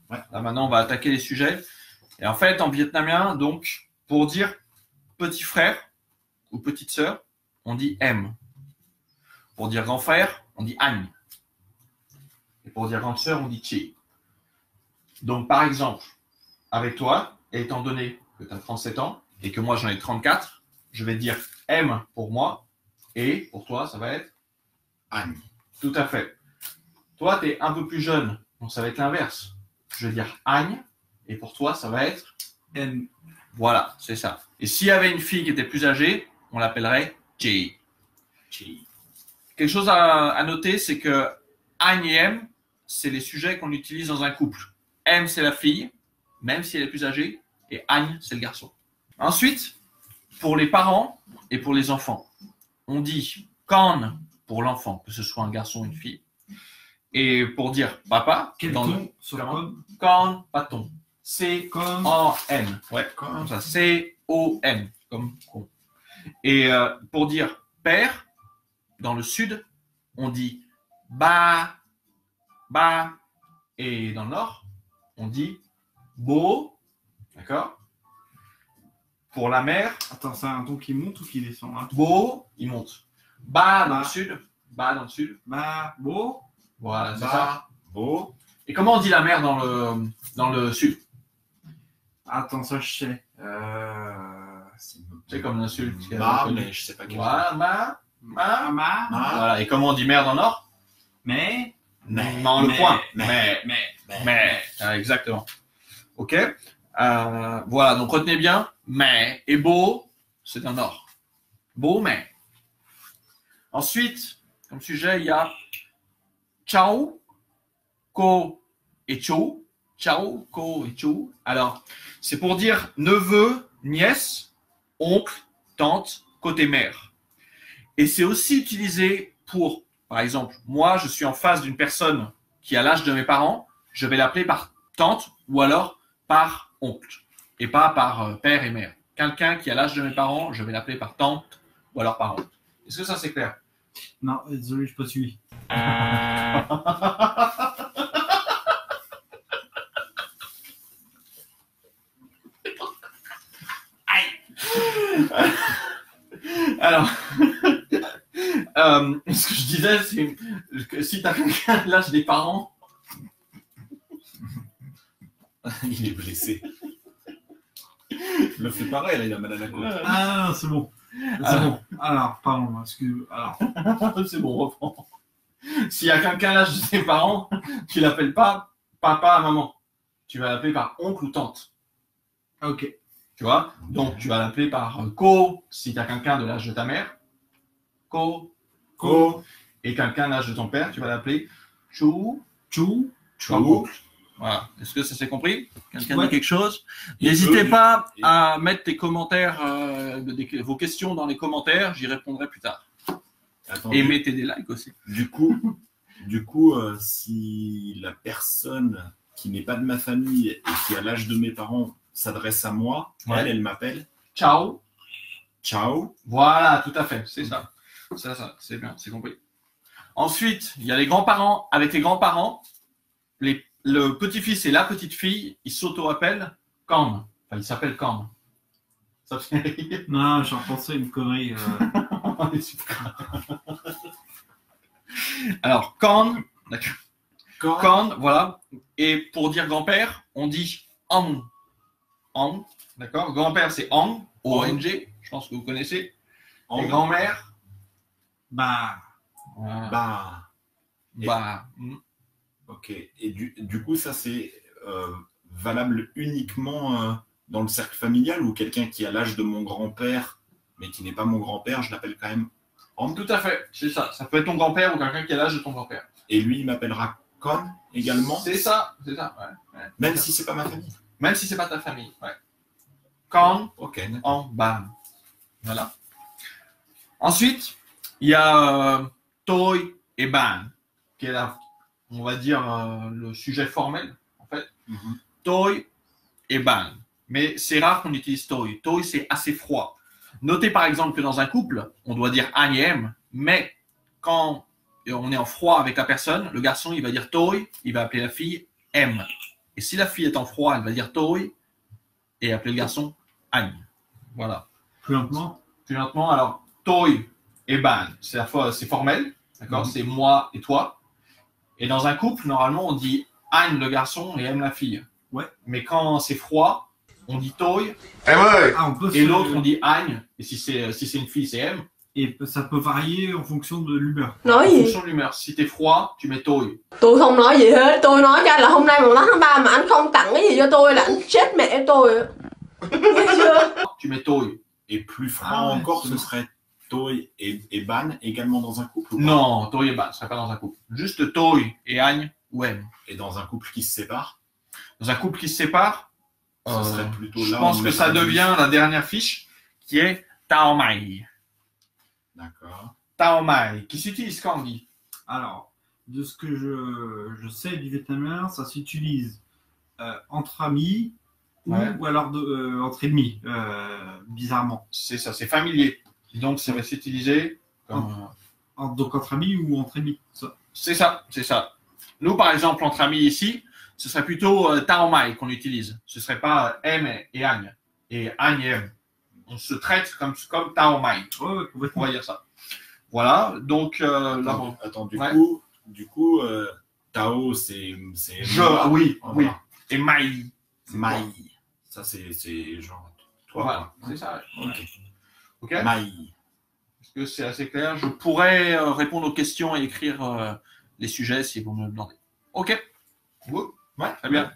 Ouais. Là, maintenant, on va attaquer les sujets. Et en fait, en vietnamien, donc, pour dire petit frère ou petite sœur, on dit em. Pour dire grand frère, on dit anh. Et pour dire grande sœur, on dit chi. Donc, par exemple, avec toi, et étant donné que tu as 37 ans et que moi j'en ai 34, je vais dire M pour moi et pour toi, ça va être Agne. Tout à fait. Toi, tu es un peu plus jeune, donc ça va être l'inverse. Je vais dire Agne et pour toi, ça va être M. Voilà, c'est ça. Et s'il y avait une fille qui était plus âgée, on l'appellerait Chi. Chi. Quelque chose à noter, c'est que Agne et M, c'est les sujets qu'on utilise dans un couple. M, c'est la fille, même si elle est plus âgée, et Agne, c'est le garçon. Ensuite, pour les parents et pour les enfants, on dit Kan pour l'enfant, que ce soit un garçon ou une fille. Et pour dire papa, Quel dans ton sur comme Kan, pas ton. Comme. C-O-N. Ouais, comme ça. C-O-N, comme con. Et pour dire père, dans le sud, on dit ba, ba. Et dans le nord, on dit bo. D'accord? Pour la mère, Attends, c'est un ton qui monte ou qui descend hein? bo, il monte. Ba dans Ba. le sud. Ba dans le sud. Ba, bo, Voilà, c'est ba, ça. bo. Et comment on dit la mère dans le sud? Attends, ça je sais. C'est comme le sud. Ba, mais je sais pas quel. Voilà, ma. Ma. Voilà. Et comment on dit mère dans le nord? Mais. Dans le coin. Mais. Ah, exactement. Ok. Voilà, donc retenez bien. Mais et beau, c'est dans le nord. Beau, mais. Ensuite, comme sujet, il y a Chao, Ko et Chou. Chao, Ko et Chou. Alors, c'est pour dire neveu, nièce, oncle, tante, côté mère. Et c'est aussi utilisé pour, par exemple, moi, je suis en face d'une personne qui a l'âge de mes parents, je vais l'appeler par tante ou alors par oncle, et pas par père et mère. Quelqu'un qui a l'âge de mes parents, je vais l'appeler par tante ou alors par oncle. Est-ce que ça c'est clair? Non, désolé, je n'ai pas suivi. Alors, ce que je disais, c'est que si tu as quelqu'un de l'âge des parents, Il est blessé. Le fait pareil, là, il a mal à la côte. Ah non, c'est bon. C'est bon. Alors, pardon, excuse. Alors. c'est bon, reprends. S'il y a quelqu'un de l'âge de ses parents, tu l'appelles pas papa, maman. Tu vas l'appeler par oncle ou tante. Ok. Tu vois? Donc, tu vas l'appeler par ko, si tu as quelqu'un de l'âge de ta mère. Ko. Ko. Et quelqu'un de l'âge de ton père, tu vas l'appeler chou. Chou. Comme oncle. Voilà. Est-ce que ça s'est compris? Quelqu'un Ouais. dit quelque chose? N'hésitez pas à mettre tes commentaires, vos questions dans les commentaires. J'y répondrai plus tard. Attendez, Et mettez des likes aussi. du coup, si la personne qui n'est pas de ma famille et qui a l'âge de mes parents s'adresse à moi, Ouais. elle m'appelle Ciao. Ciao. Voilà, tout à fait. C'est ça. Ça, c'est bien, c'est compris. Ensuite, il y a les grands-parents. Avec les grands-parents, le petit-fils et la petite-fille, ils s'auto-appellent Kan. Enfin, ils s'appellent Kan. Ça fait rire. Non, j'en pensais une connerie. Alors, Kan, d'accord. Quand. Kan, voilà. Et pour dire grand-père, on dit Ang. Ang, d'accord. Grand-père, c'est Ang, O-N-G. Je pense que vous connaissez. Et grand-mère, Bah. voilà. Bah. Bah. Ok. Et du coup, ça c'est valable uniquement dans le cercle familial ou quelqu'un qui a l'âge de mon grand-père, mais qui n'est pas mon grand-père, je l'appelle quand même Am. Tout à fait, c'est ça. Ça peut être ton grand-père ou quelqu'un qui a l'âge de ton grand-père. Et lui, il m'appellera Con également, C'est ça, ouais. même si c'est pas ma famille. Même si c'est pas ta famille, ouais. Kan, Ok. en bam. Voilà. Ensuite, il y a Toi et Ban, qui est là, on va dire, le sujet formel, en fait. Mhm. Toi et Ban. Mais c'est rare qu'on utilise Toi. Toi, c'est assez froid. Notez par exemple que dans un couple, on doit dire An et M, mais quand on est en froid avec la personne, le garçon, il va dire Toi, il va appeler la fille M. Et si la fille est en froid, elle va dire toi et appeler le garçon Agne. Voilà. Plus lentement. Plus lentement, alors toi et ban, c'est formel, d'accord, c'est moi et toi. Et dans un couple, normalement, on dit Agne le garçon et aime la fille. Ouais. Mais quand c'est froid, on dit toi Ah, on peut et l'autre on dit Agne. Et si c'est une fille, c'est M. Et ça peut varier en fonction de l'humeur. En Nói gì? fonction de l'humeur. Si t'es froid, tu mets toi. Tôi không nói gì hết. Tôi nói cho anh là hôm nay mùng 8 tháng 3 mà anh không tặng cái gì cho tôi là anh chết mẹ tôi ạ. Nghe chưa? Tu mets toi. Et plus froid Ah ouais, encore, c'est ce bon. serait Toy et Ban également dans un couple ou pas? Non, toi et ban, ce serait pas dans un couple. Juste toi et Agne ou M. Et dans un couple qui se sépare, Dans un couple qui se sépare, ça serait plutôt je là. pense on que ça mettrait devient la dernière fiche qui est Taomai. D'accord. Taomai, qui s'utilise quand on dit Alors, de ce que je sais du vietnamien, ça s'utilise entre amis Ouais. ou alors entre ennemis, bizarrement. C'est ça, c'est familier. Donc ça va s'utiliser comme... Donc entre amis ou entre ennemis. Ça. C'est ça, c'est ça. Nous, par exemple, entre amis ici, ce serait plutôt Taomai qu'on utilise. Ce serait pas M et Agne. Et Agne et M. On se traite comme Taomai. Ouais, On complètement. va dire ça. Voilà, donc là, bon. Attends, Ouais. du coup, Tao, c'est Je, oui, Voilà. oui. Et Mai. Mai. Ça, c'est genre toi. Voilà, c'est ça. Ok. Ok. Mai. Est-ce que c'est assez clair? Je pourrais répondre aux questions et écrire les sujets si vous me le demandez. Ok. Good. Ouais. Très bien.